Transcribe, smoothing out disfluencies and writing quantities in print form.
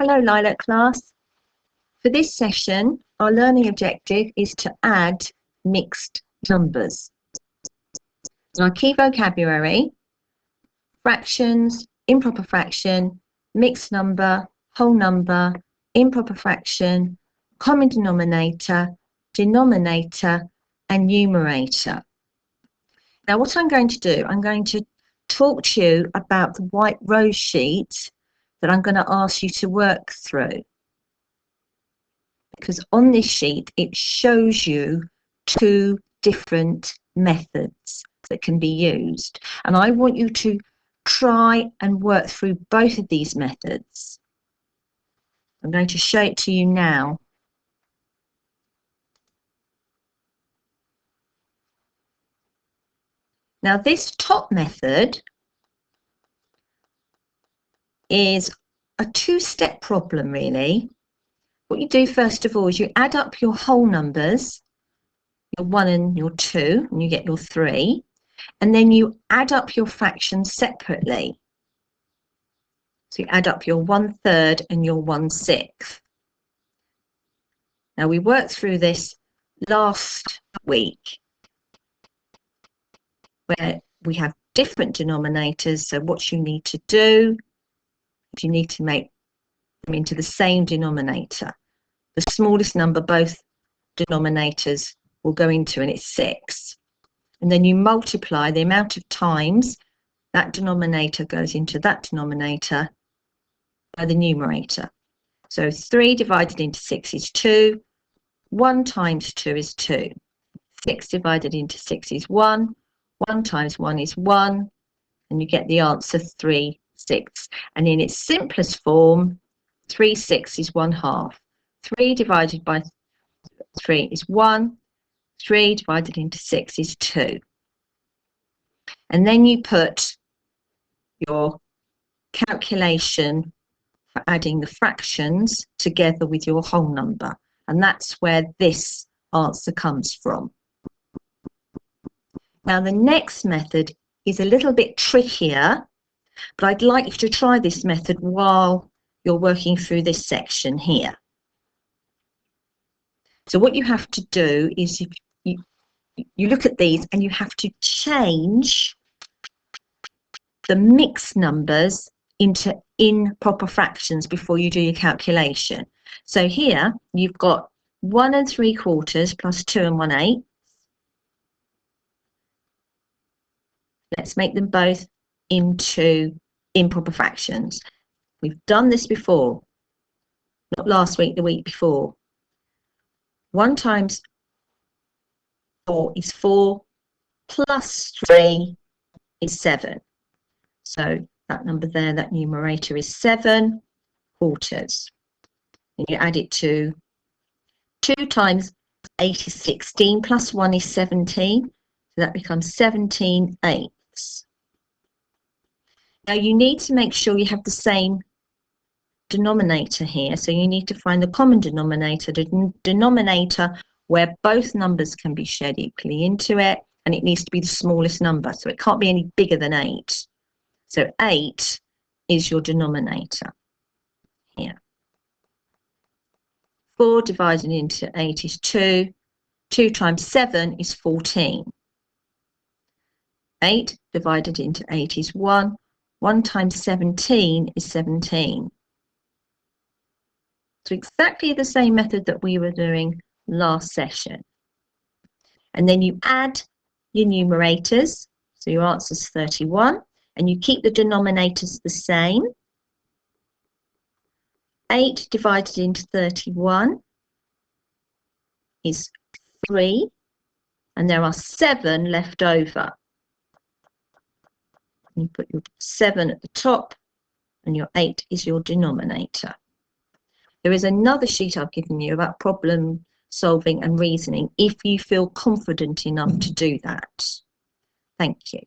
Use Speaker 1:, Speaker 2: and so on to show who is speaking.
Speaker 1: Hello Lilac class. For this session, our learning objective is to add mixed numbers. Our key vocabulary: fractions, improper fraction, mixed number, whole number, improper fraction, common denominator, denominator, and numerator. Now what I'm going to do, I'm going to talk to you about the white row sheet that I'm going to ask you to work through. Because on this sheet, it shows you two different methods that can be used. And I want you to try and work through both of these methods. I'm going to show it to you now. Now, this top method is a two-step problem, really. What you do first of all is you add up your whole numbers, your 1 and your 2, and you get your 3, and then you add up your fractions separately. So you add up your 1/3 and your 1/6. Now we worked through this last week, where we have different denominators. So what you need to do, you need to make them into the same denominator. The smallest number both denominators will go into, and it's 6. And then you multiply the amount of times that denominator goes into that denominator by the numerator. So 3 divided into 6 is 2. 1 times 2 is 2. 6 divided into 6 is 1. 1 times 1 is 1. And you get the answer 3/6. And in its simplest form, 3/6 is 1/2. 3 divided by 3 is 1. 3 divided into 6 is 2. And then you put your calculation for adding the fractions together with your whole number. And that's where this answer comes from. Now, the next method is a little bit trickier, but I'd like you to try this method while you're working through this section here. So what you have to do is you look at these and you have to change the mixed numbers into improper fractions before you do your calculation. So here you've got 1 3/4 plus 2 1/8. Let's make them both into improper fractions. We've done this before, not last week, the week before. 1 times 4 is 4, plus 3 is 7. So that number there, that numerator is 7/4. And you add it to 2 times 8 is 16, plus 1 is 17. So that becomes 17/8. Now you need to make sure you have the same denominator here. So you need to find the common denominator, the denominator where both numbers can be shared equally into it, and it needs to be the smallest number. So it can't be any bigger than 8. So 8 is your denominator here. 4 divided into 8 is 2. 2 times 7 is 14. 8 divided into 8 is 1. 1 times 17 is 17. So exactly the same method that we were doing last session. And then you add your numerators. So your answer is 31. And you keep the denominators the same. 8 divided into 31 is 3. And there are 7 left over. You put your 7 at the top, and your 8 is your denominator. There is another sheet I've given you about problem solving and reasoning if you feel confident enough to do that. Thank you.